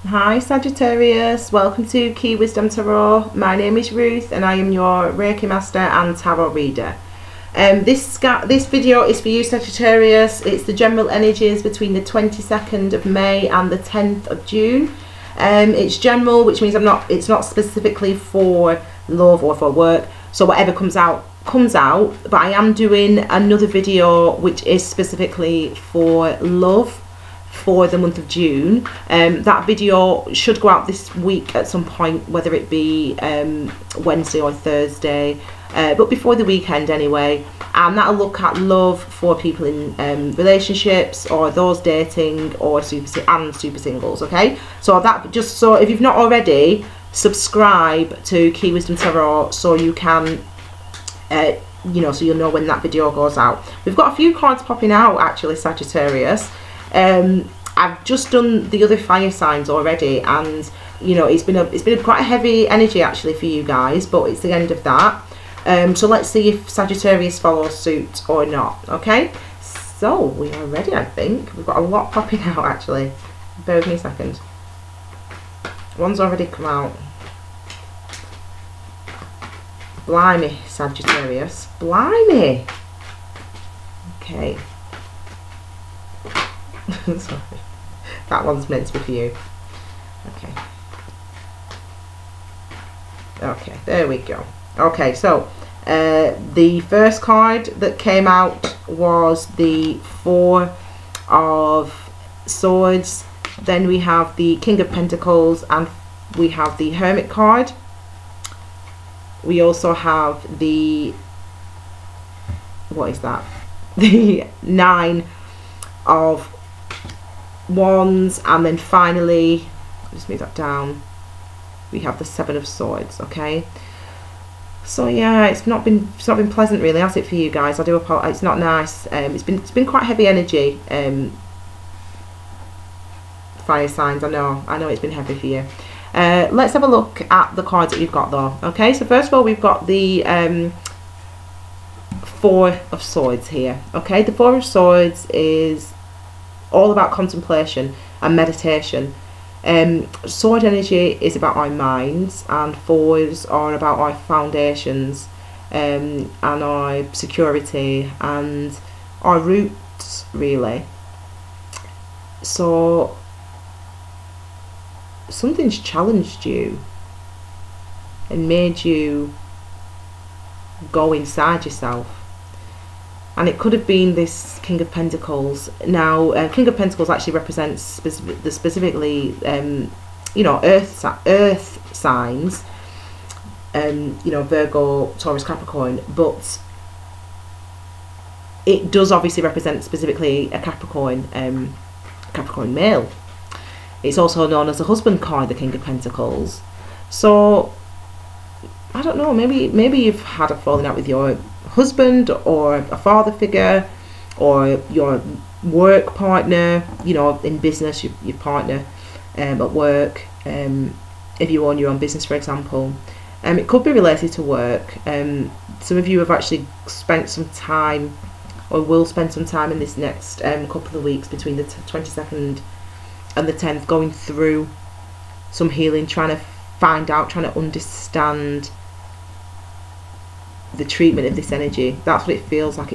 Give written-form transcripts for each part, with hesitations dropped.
Hi Sagittarius, welcome to Key Wisdom Tarot. My name is Ruth and I am your Reiki Master and Tarot reader. This video is for you Sagittarius. It's the general energies between the 22nd of May and the 10th of June. It's general, which means it's not specifically for love or for work, so whatever comes out comes out, but I am doing another video which is specifically for love for the month of June. That video should go out this week at some point, whether it be Wednesday or Thursday, but before the weekend anyway, and that'll look at love for people in relationships or those dating or super singles. Okay, so that, just so if you've not already, subscribe to Key Wisdom Tarot so you can so you'll know when that video goes out. We've got a few cards popping out actually, Sagittarius. I've just done the other fire signs already, and it's been quite a heavy energy actually for you guys, but it's the end of that. So let's see if Sagittarius follows suit or not. Okay, so we are ready. I think we've got a lot popping out actually. Bear with me a second. One's already come out. Blimey, Sagittarius, blimey. Okay. Sorry, that one's meant to be for you. Okay, there we go. Okay, so the first card that came out was the Four of Swords. Then we have the King of Pentacles, and we have the Hermit card. We also have the, what is that? The Nine of Wands, and then finally, just move that down, we have the Seven of Swords. Okay, so yeah, it's not been pleasant really, has it, for you guys? I do apologize. It's not nice. It's been quite heavy energy. Fire signs. I know it's been heavy for you. Let's have a look at the cards that you've got though. Okay, so first of all, we've got the Four of Swords here. Okay, the Four of Swords is all about contemplation and meditation. Sword energy is about our minds, and fours are about our foundations, and our security and our roots really. So something's challenged you and made you go inside yourself. And it could have been this King of Pentacles. Now, King of Pentacles actually represents specifically, earth signs, Virgo, Taurus, Capricorn. But it does obviously represent specifically a Capricorn male. It's also known as a husband card, the King of Pentacles. So I don't know. Maybe you've had a falling out with your husband or a father figure, or your work partner, in business, your partner, at work, if you own your own business, for example. It could be related to work. Some of you have actually spent some time, or will spend some time in this next couple of weeks between the 22nd and the 10th, going through some healing, trying to find out, trying to understand the treatment of this energy. That's what it feels like.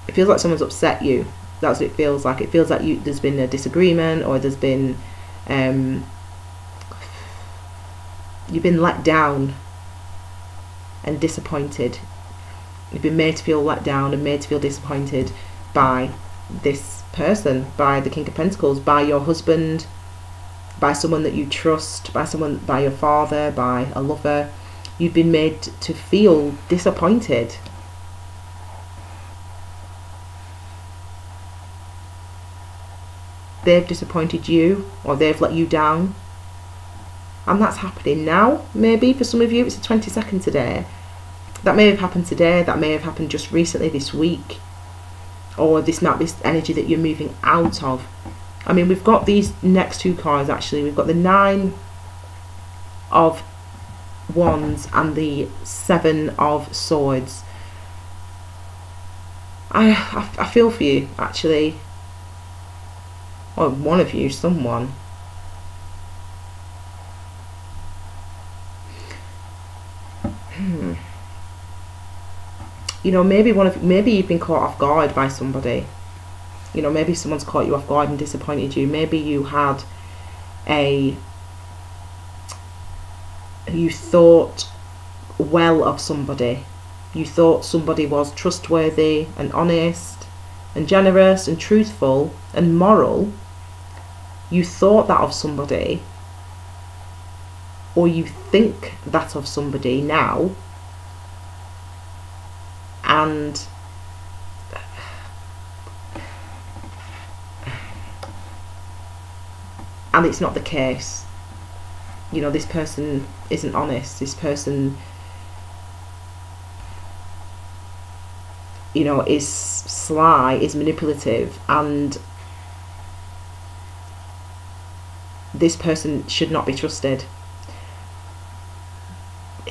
It feels like someone's upset you. That's what it feels like. It feels like there's been a disagreement, or there's been you've been let down and disappointed. You've been made to feel let down and made to feel disappointed by this person, by the King of Pentacles, by your husband, by someone that you trust, by your father, by a lover. You've been made to feel disappointed. They've disappointed you, or they've let you down. And that's happening now. Maybe for some of you it's the 22nd today. That may have happened today. That may have happened just recently, this week. Or this energy that you're moving out of. I mean, we've got these next two cards actually. We've got the Nine of Wands and the Seven of Swords. I feel for you actually. or one of you, someone. You know, maybe you've been caught off guard by somebody. You know, maybe someone's caught you off guard and disappointed you. Maybe you had you thought well of somebody. You thought somebody was trustworthy and honest and generous and truthful and moral. You thought that of somebody, or you think that of somebody now, and it's not the case. You know, this person isn't honest. This person, you know, is sly, is manipulative, and this person should not be trusted.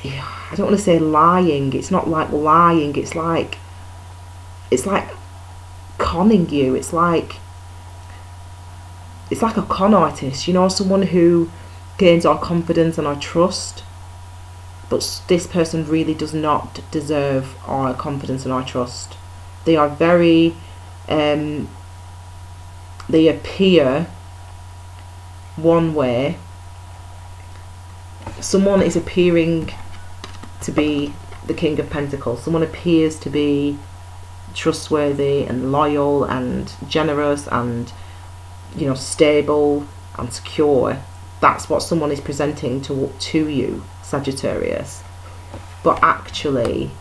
I don't want to say lying. It's not like lying. It's like conning you. It's like a con artist, you know, someone who gains our confidence and our trust, but this person really does not deserve our confidence and our trust. They are very they appear one way. Someone is appearing to be the King of Pentacles. Someone appears to be trustworthy and loyal and generous and, you know, stable and secure. That's what someone is presenting to you, Sagittarius. But actually,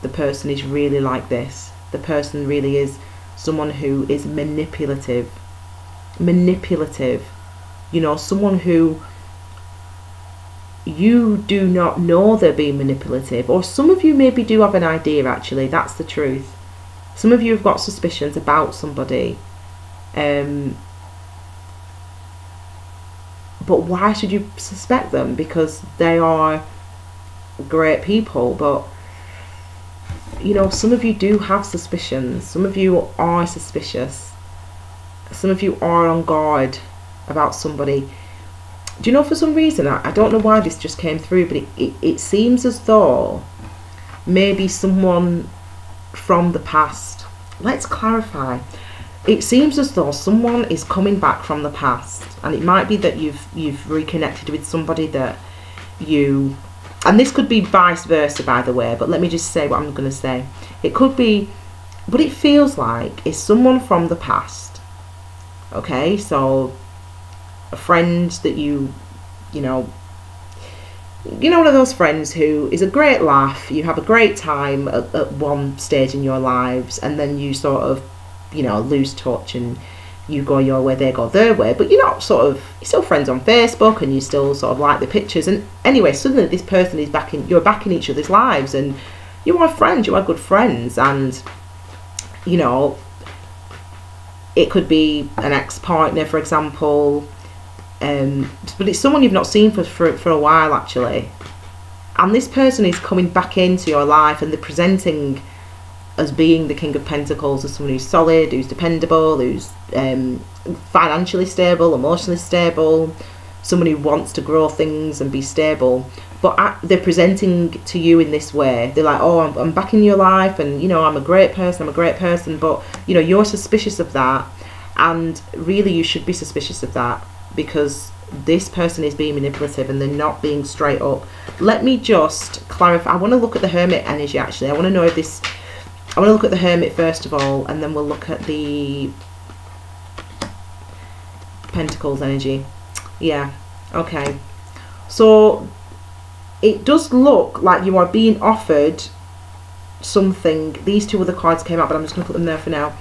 the person is really like this. The person really is someone who is manipulative. You know, someone who you do not know they're being manipulative, or some of you maybe do have an idea. Actually, that's the truth. Some of you have got suspicions about somebody, but why should you suspect them? Because they are great people. But you know, some of you do have suspicions. Some of you are suspicious. Some of you are on guard about somebody. Do you know, for some reason, I don't know why this just came through, but it seems as though maybe someone from the past. Let's clarify. It seems as though someone is coming back from the past, and it might be that you've reconnected with somebody that you, and this could be vice versa, by the way, but let me just say what I'm going to say. It could be, what it feels like is someone from the past. Okay, so a friend that you know, one of those friends who is a great laugh. You have a great time at one stage in your lives, and then you sort of, you know, lose touch and you go your way, they go their way, but you're not you're still friends on Facebook, and you still sort of like the pictures. And anyway, suddenly this person is you're back in each other's lives, and you are friends, you are good friends, and you know, it could be an ex-partner, for example, but it's someone you've not seen for a while, actually, and this person is coming back into your life, and they're presenting as being the King of Pentacles, as someone who's solid, who's dependable, who's financially stable, emotionally stable, someone who wants to grow things and be stable. But they're presenting to you in this way. They're like, oh, I'm back in your life, and you know, I'm a great person, but you know, you're suspicious of that, and really you should be suspicious of that, because this person is being manipulative and they're not being straight up. Let me just clarify. I want to look at the Hermit energy, actually. I want to know if this, I want to look at the Hermit first of all, and then we'll look at the Pentacles energy. Yeah, okay. So it does look like you are being offered something. These two other cards came out, but I'm just going to put them there for now.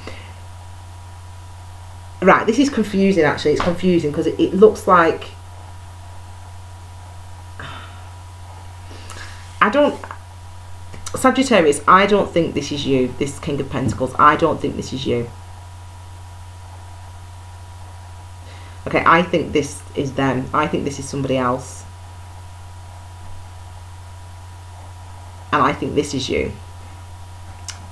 Right, this is confusing, actually. It's confusing because it looks like, Sagittarius, I don't think this is you, this King of Pentacles. I don't think this is you. Okay, I think this is them. I think this is somebody else. And I think this is you.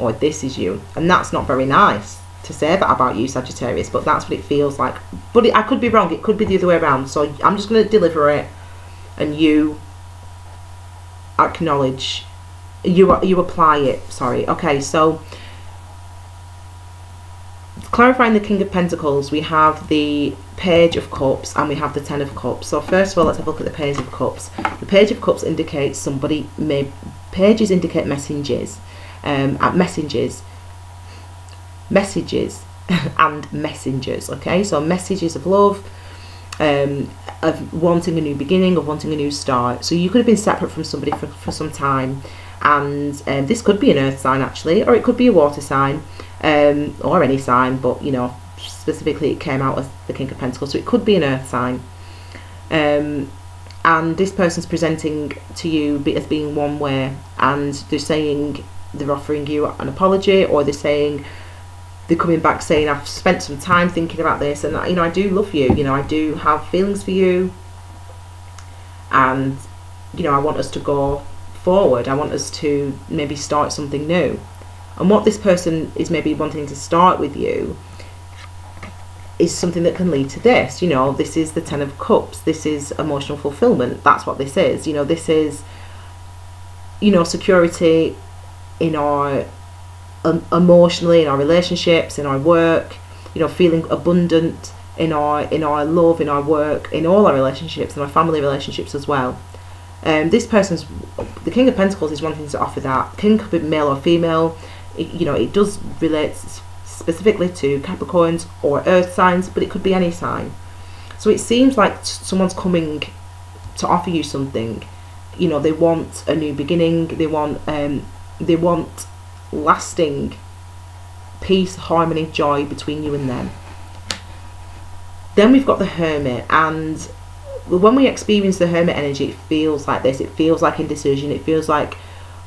Or this is you. And that's not very nice to say that about you, Sagittarius, but that's what it feels like. But I could be wrong. It could be the other way around. So I'm just going to deliver it, and you acknowledge, you apply it. Sorry. Okay, so clarifying the King of Pentacles, we have the Page of Cups and we have the Ten of Cups. So first of all, let's have a look at the Page of Cups. The Page of Cups indicates somebody may, pages indicate messages, messages and messengers. Okay, so messages of love, of wanting a new beginning, of wanting a new start. So you could have been separate from somebody for some time, and this could be an earth sign actually, or it could be a water sign, or any sign, but you know, specifically it came out as the King of Pentacles, so it could be an earth sign. And this person's presenting to you as being one way, and they're saying, they're offering you an apology, or they're saying, they're coming back saying, I've spent some time thinking about this, and you know, I do love you, you know, I do have feelings for you, and you know, I want us to go forward, I want us to maybe start something new. And what this person is maybe wanting to start with you is something that can lead to this. You know, this is the Ten of Cups, this is emotional fulfillment, that's what this is. You know, this is, you know, security in our emotionally, in our relationships, in our work, you know, feeling abundant in our love, in our work, in all our relationships, in our family relationships as well. This person's, the King of Pentacles is wanting to offer that. King could be male or female. You know, it does relate specifically to Capricorns or earth signs, but it could be any sign. So it seems like someone's coming to offer you something. You know, they want a new beginning, they want lasting peace, harmony, joy between you and them. Then we've got the Hermit, and when we experience the Hermit energy, it feels like this. It feels like indecision. It feels like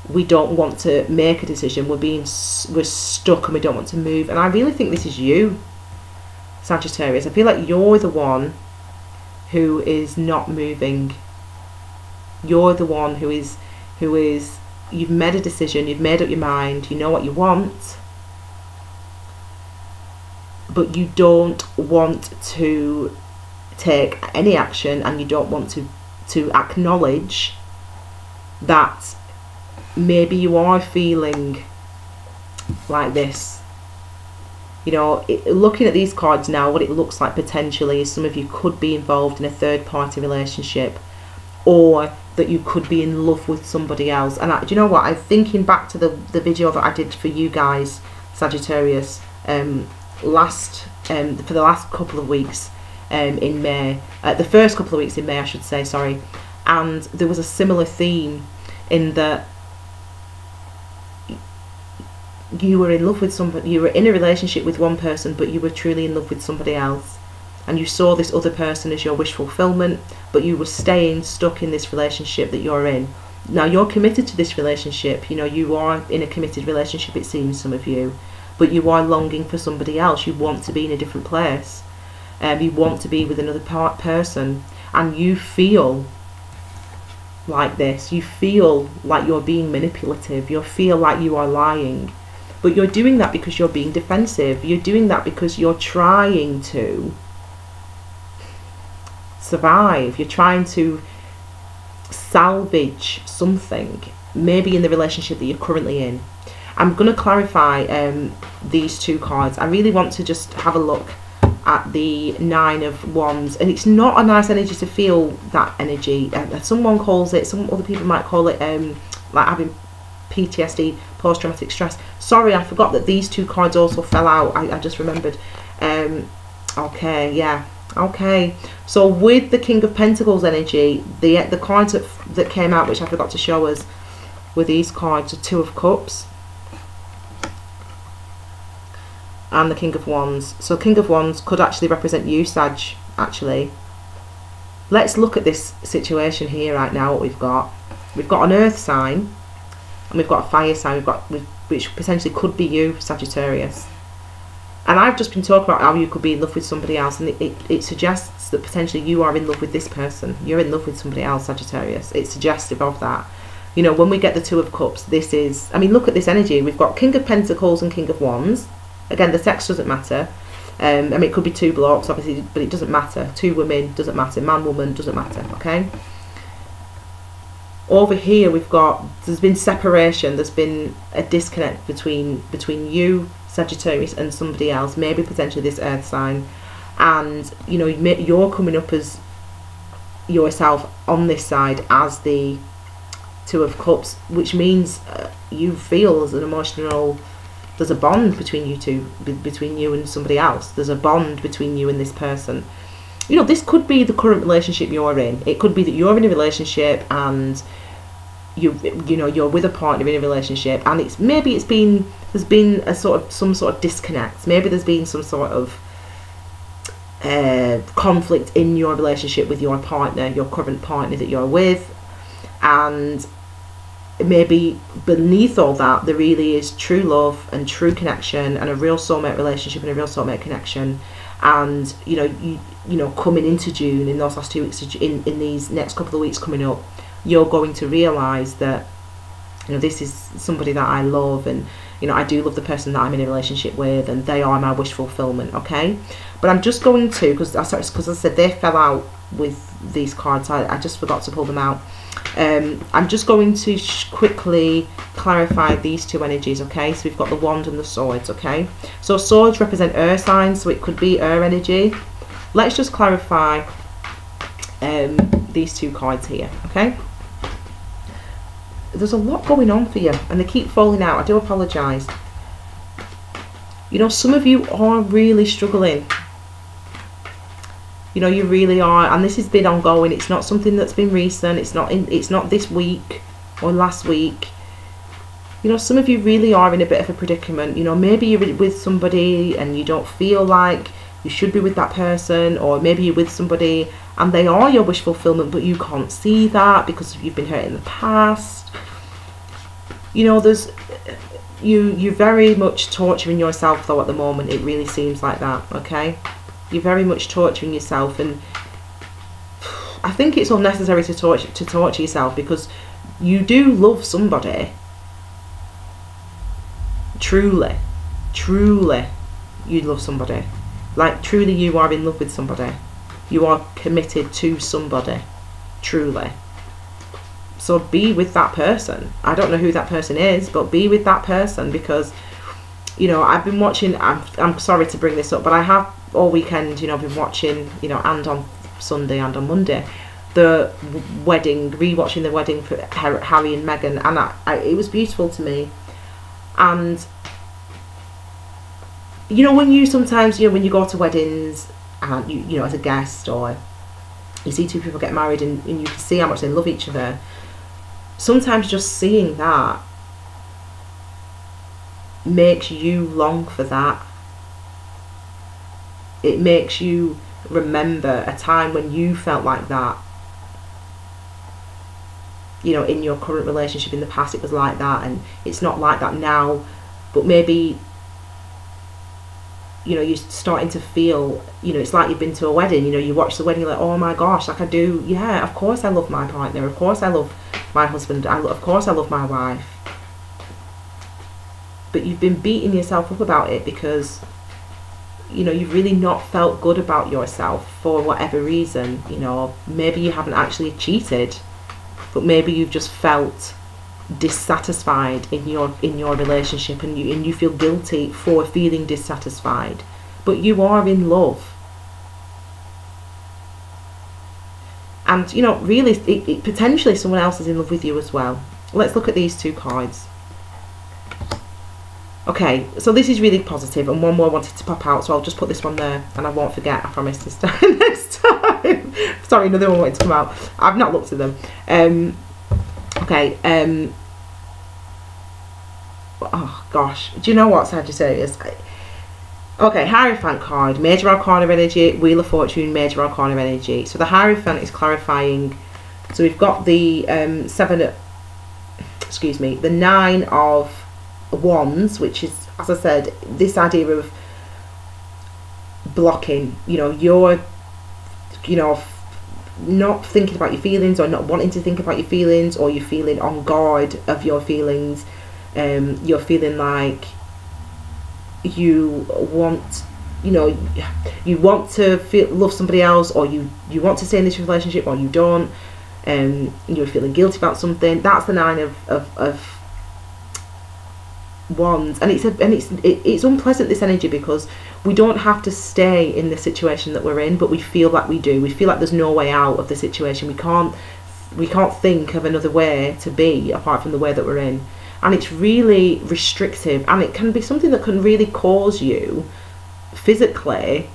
we don't want to make a decision. We're stuck and we don't want to move. And I really think this is you, Sagittarius. I feel like you're the one who is not moving. You're the one who is you've made a decision, you've made up your mind, you know what you want, but you don't want to take any action, and you don't want to acknowledge that maybe you are feeling like this. You know, looking at these cards now, what it looks like potentially is some of you could be involved in a third-party relationship, or that you could be in love with somebody else. And do you know what, I'm thinking back to the video that I did for you guys, Sagittarius, for the last couple of weeks in May, the first couple of weeks in May I should say, sorry, and there was a similar theme in that you were in love with somebody, you were in a relationship with one person, but you were truly in love with somebody else, and you saw this other person as your wish fulfillment, but you were staying stuck in this relationship that you're in. Now you're committed to this relationship, you know, you are in a committed relationship, it seems, some of you, but you are longing for somebody else. You want to be in a different place, you want to be with another person, and you feel like this. You feel like you're being manipulative, you feel like you are lying, but you're doing that because you're being defensive. You're doing that because you're trying to survive. You're trying to salvage something, maybe in the relationship that you're currently in. I'm going to clarify these two cards. I really want to just have a look at the Nine of Wands, and it's not a nice energy to feel that energy. Someone calls it, some other people might call it like having PTSD, post-traumatic stress. Sorry, I forgot that these two cards also fell out. I just remembered. Okay, yeah, okay. So with the King of Pentacles energy, the cards that came out, which I forgot to show us, were these cards, the Two of Cups and the King of Wands. So King of Wands could actually represent you, Sag, actually. Let's look at this situation here right now, what we've got. We've got an earth sign, and we've got a fire sign, which potentially could be you, Sagittarius. And I've just been talking about how you could be in love with somebody else, and it suggests that potentially you are in love with this person. You're in love with somebody else, Sagittarius. It's suggestive of that. You know, when we get the Two of Cups, this is, I mean, look at this energy. We've got King of Pentacles and King of Wands. Again, the sex doesn't matter. I mean, it could be two blokes, obviously, but it doesn't matter. Two women, doesn't matter. Man, woman, doesn't matter, okay? Over here, we've got, there's been separation, there's been a disconnect between you, Sagittarius, and somebody else, maybe potentially this earth sign. And, you know, you're coming up as yourself on this side as the Two of Cups, which means you feel as an emotional, there's a bond between you two, between you and somebody else. There's a bond between you and this person. You know, this could be the current relationship you're in. It could be that you're in a relationship and you know, you're with a partner in a relationship, and there's been a sort of, some sort of disconnect. Maybe there's been some sort of conflict in your relationship with your partner, your current partner that you're with, and maybe beneath all that there really is true love and true connection and a real soulmate relationship and a real soulmate connection. And you know, coming into June, in those last 2 weeks, in these next couple of weeks coming up, you're going to realise that, you know, this is somebody that I love, and, you know, I do love the person that I'm in a relationship with, and they are my wish fulfillment, okay? But I'm just going to, because I said they fell out with these cards, I just forgot to pull them out. I'm just going to quickly clarify these two energies, okay? So we've got the wand and the swords, okay? So swords represent earth signs, so it could be earth energy. Let's just clarify these two cards here, okay? There's a lot going on for you, and they keep falling out. I do apologise. You know, some of you are really struggling. You know, you really are, and this has been ongoing. It's not something that's been recent. It's not this week or last week. You know, some of you really are in a bit of a predicament. You know, maybe you're with somebody and you don't feel like you should be with that person, or maybe you're with somebody and they are your wish fulfillment, but you can't see that because you've been hurt in the past. You know, there's you're very much torturing yourself though at the moment. It really seems like that, okay? You're very much torturing yourself, and I think it's unnecessary to torture yourself, because you do love somebody. Truly you love somebody. Like, truly you are in love with somebody. You are committed to somebody, truly. So be with that person. I don't know who that person is, but be with that person, because, you know, I've been watching, I'm sorry to bring this up, but I have all weekend, you know, been watching, you know, and on Sunday and on Monday, the wedding, rewatching the wedding for Harry and Meghan, and it was beautiful to me. And, you know, when you sometimes, you know, when you go to weddings and you know, as a guest, or you see two people get married and you can see how much they love each other, sometimes just seeing that makes you long for that. It makes you remember a time when you felt like that. You know, in your current relationship, in the past it was like that, and it's not like that now, but maybe, you know, you're starting to feel, you know, it's like you've been to a wedding, you know, you watch the wedding, you're like, oh my gosh, like I do, yeah, of course I love my partner, of course I love my husband, of course I love my wife. But you've been beating yourself up about it because, you know, you've really not felt good about yourself for whatever reason. You know, maybe you haven't actually cheated, but maybe you've just felt dissatisfied in your relationship, and you feel guilty for feeling dissatisfied, but you are in love. And, you know, really, it potentially someone else is in love with you as well. Let's look at these two cards. Okay, so this is really positive, and one more wanted to pop out, so I'll just put this one there, and I won't forget, I promise, this time. Next time. Sorry, another one wanted to come out. I've not looked at them. Okay, oh gosh, do you know what, Sagittarius? Okay, Hierophant card, Major Arcana energy, Wheel of Fortune, Major Arcana energy. So the Hierophant is clarifying. So we've got the the 9 of Wands, which is, as I said, this idea of blocking. You know, you're, you know, not thinking about your feelings, or not wanting to think about your feelings, or you're feeling on guard of your feelings. You're feeling like you want, you know, you want to love somebody else, or you want to stay in this relationship, or you don't, and you're feeling guilty about something. That's the Nine of Wands, and it's unpleasant, this energy, because we don't have to stay in the situation that we're in, but we feel like we do. We feel like there's no way out of the situation. We can't think of another way to be apart from the way that we're in. And it's really restrictive, and it can be something that can really cause you physically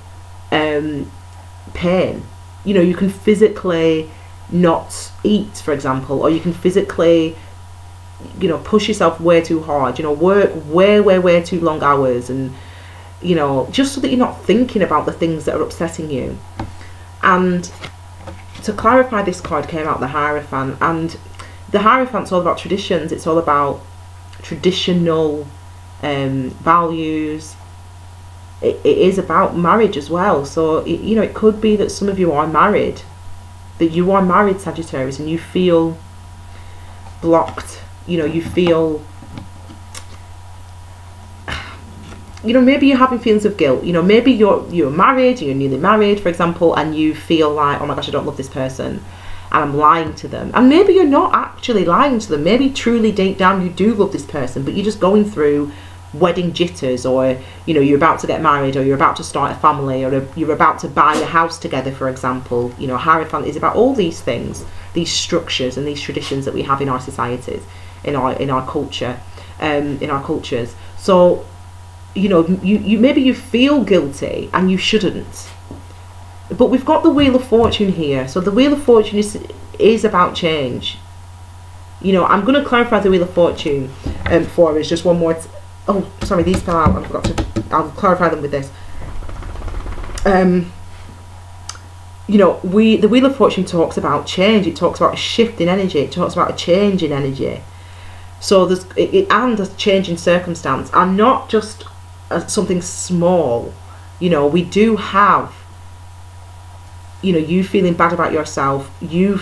pain. You know, you can physically not eat, for example, or you can physically, you know, push yourself way too hard, you know, work way too long hours, and, you know, just so that you're not thinking about the things that are upsetting you. And to clarify, this card came out the Hierophant, and the Hierophant's all about traditions. It's all about traditional values. It is about marriage as well. So you know, it could be that some of you are married, Sagittarius, and you feel blocked. You know, you feel, you know, maybe you're having feelings of guilt. You know, maybe you're married, you're newly married, for example, and you feel like, oh my gosh, I don't love this person, and I'm lying to them. And maybe you're not actually lying to them. Maybe truly deep down you do love this person, but you're just going through wedding jitters, or, you know, you're about to get married, or you're about to start a family, or you're about to buy a house together, for example. You know, Hierophant is about all these things, these structures and these traditions that we have in our societies, in our culture, in our cultures. So, you know, you maybe you feel guilty, and you shouldn't. But we've got the Wheel of Fortune here. So the Wheel of Fortune is about change. You know, I'm going to clarify the Wheel of Fortune for us. Just one more. Oh, sorry, these fell out. I forgot to. I'll clarify them with this. You know, the Wheel of Fortune talks about change. It talks about a shift in energy. It talks about a change in energy. So there's and a change in circumstance, and not just something small. You know, we do have, you know, you feeling bad about yourself, you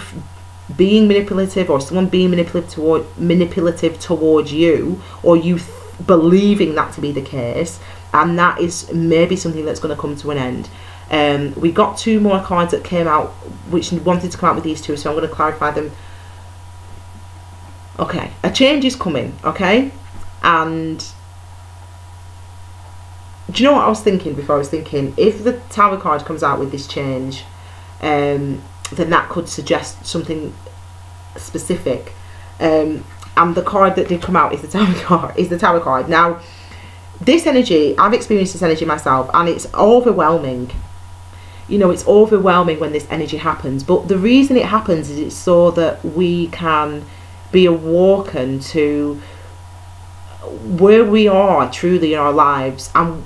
being manipulative, or someone being manipulative towards you, or you believing that to be the case, and that is maybe something that's going to come to an end. We got two more cards that came out, which wanted to come out with these two, so I'm going to clarify them. Okay, a change is coming, okay? And do you know what I was thinking before? I was thinking, if the Tower card comes out with this change, then that could suggest something specific. And the card that did come out is the Tower card. Now, this energy, I've experienced this energy myself, and it's overwhelming. You know, it's overwhelming when this energy happens. But the reason it happens is it's so that we can be awoken to where we are truly in our lives, and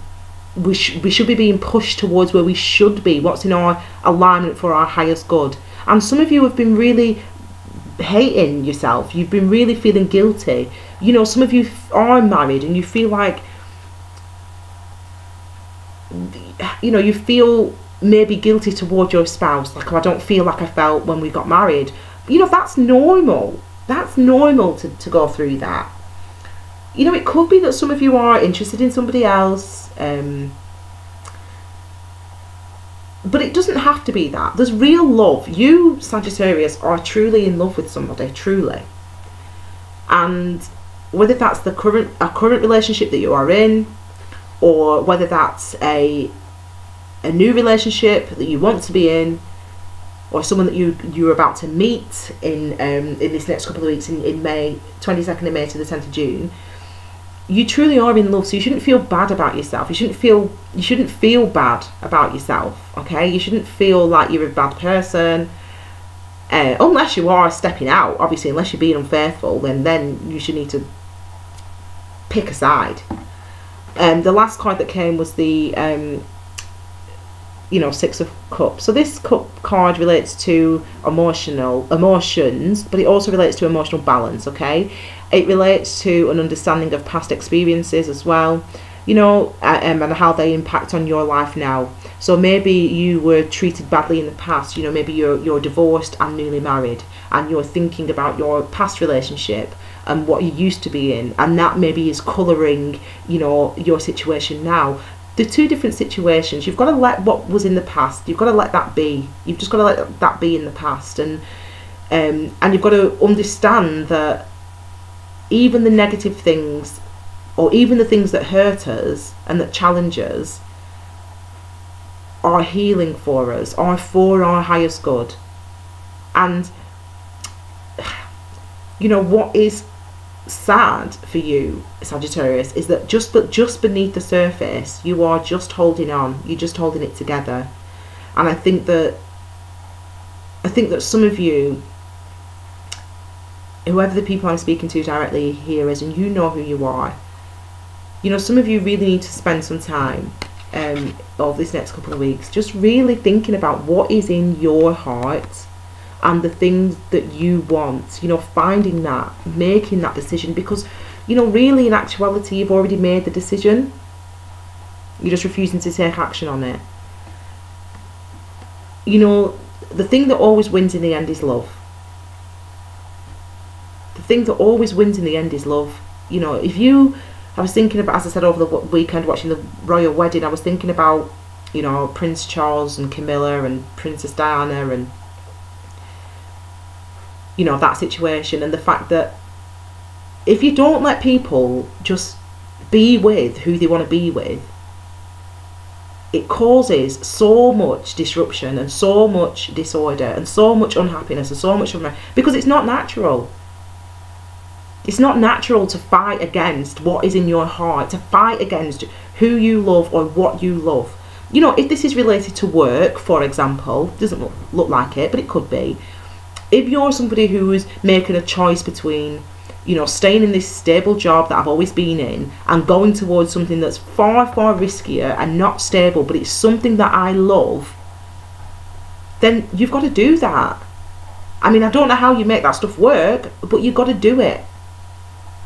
we should be being pushed towards where we should be, what's in our alignment for our highest good. And some of you have been really hating yourself. You've been really feeling guilty. You know, some of you are married, and you feel like, you know, you feel maybe guilty towards your spouse, like, oh, I don't feel like I felt when we got married. You know, that's normal. That's normal to go through that. You know, it could be that some of you are interested in somebody else, but it doesn't have to be that. There's real love. You, Sagittarius, are truly in love with somebody, truly. And whether that's a current relationship that you are in, or whether that's a new relationship that you want to be in, or someone that you're about to meet in this next couple of weeks, in May, 22nd of May to the 10th of June, you truly are in love. So you shouldn't feel bad about yourself. You shouldn't feel bad about yourself, okay? You shouldn't feel like you're a bad person, unless you are stepping out. Obviously, unless you're being unfaithful, then you should need to pick a side. The last card that came was the you know, Six of Cups. So this cup card relates to emotions, but it also relates to emotional balance, okay? It relates to an understanding of past experiences as well, you know, and how they impact on your life now. So maybe you were treated badly in the past. You know, maybe you're divorced and newly married, and you're thinking about your past relationship, and what you used to be in, and that maybe is colouring, you know, your situation now. The two different situations. You've got to let what was in the past, you've got to let that be. You've just got to let that be in the past, and you've got to understand that even the negative things, or even the things that hurt us and that challenge us, are healing for us, are for our highest good. And you know what is sad for you, Sagittarius, is that just beneath the surface, you are just holding on, you're just holding it together. And I think that some of you, whoever the people I'm speaking to directly here is, and you know who you are, you know, some of you really need to spend some time over this next couple of weeks just really thinking about what is in your heart and the things that you want, you know, finding that, making that decision, because, you know, really in actuality you've already made the decision, you're just refusing to take action on it. You know, the thing that always wins in the end is love. The thing that always wins in the end is love. You know, I was thinking about, as I said over the weekend watching the royal wedding, I was thinking about, you know, Prince Charles and Camilla and Princess Diana, and you know, that situation, and the fact that if you don't let people just be with who they want to be with, it causes so much disruption and so much disorder and so much unhappiness and so much because it's not natural. It's not natural to fight against what is in your heart, to fight against who you love or what you love. You know, if this is related to work, for example, doesn't look like it, but it could be. If you're somebody who is making a choice between, you know, staying in this stable job that I've always been in and going towards something that's far, far riskier and not stable, but it's something that I love, then you've got to do that. I mean, I don't know how you make that stuff work, but you've got to do it.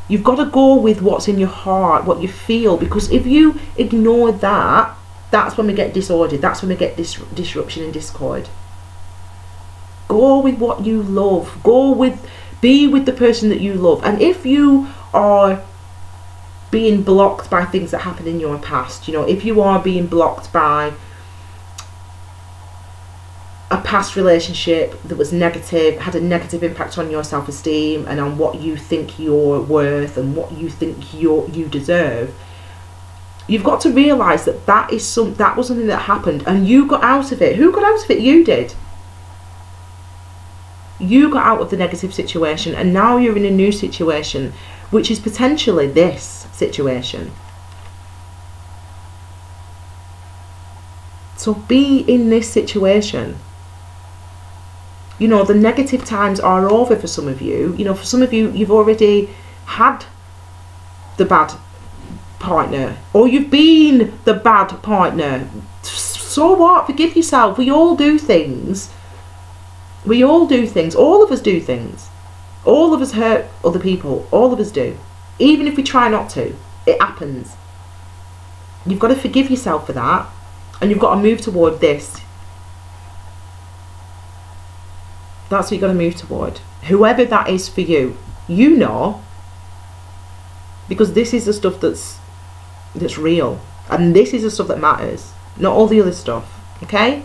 You've got to go with what's in your heart, what you feel, because if you ignore that, that's when we get disordered, that's when we get disruption and discord. Go with what you love. Be with the person that you love. And if you are being blocked by things that happened in your past, you know, if you are being blocked by a past relationship that was negative, had a negative impact on your self-esteem and on what you think you're worth and what you think you deserve, you've got to realise that that was something that happened and you got out of it. Who got out of it? You did. You got out of the negative situation, and now you're in a new situation, which is potentially this situation. So be in this situation. You know, the negative times are over for some of you. You know, for some of you, you've already had the bad partner, or you've been the bad partner. So what? Forgive yourself. We all do things. We all do things. All of us do things. All of us hurt other people. All of us do. Even if we try not to, it happens. You've got to forgive yourself for that, and you've got to move toward this. That's what you've got to move toward. Whoever that is for you, you know, because this is the stuff that's real, and this is the stuff that matters, not all the other stuff. Okay.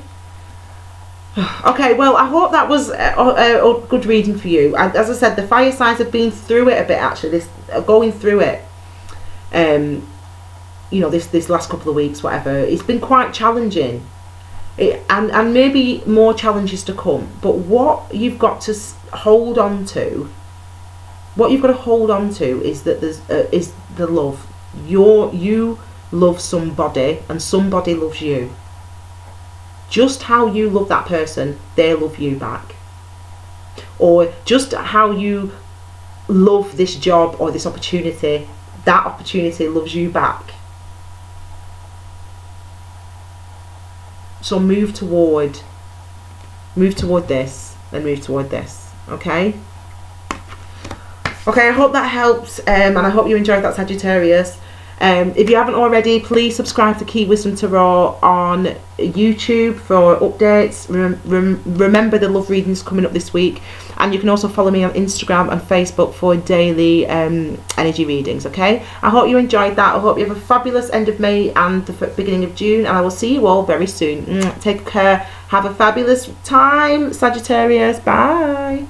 Okay, well, I hope that was a good reading for you. And as I said, the fire signs have been through it a bit, actually. Going through it, you know, this last couple of weeks, whatever. It's been quite challenging, and maybe more challenges to come. But what you've got to hold on to, is that is the love. You love somebody, and somebody loves you. Just how you love that person, they love you back. Or just how you love this job or this opportunity, that opportunity loves you back. So move toward this and move toward this. Okay? Okay, I hope that helps, and I hope you enjoyed that, Sagittarius. If you haven't already, please subscribe to Key Wisdom Tarot on YouTube for updates. Remember the love readings coming up this week, and you can also follow me on Instagram and Facebook for daily energy readings. Okay, I hope you enjoyed that. I hope you have a fabulous end of May and the beginning of June, and I will see you all very soon. Take care, have a fabulous time, Sagittarius. Bye.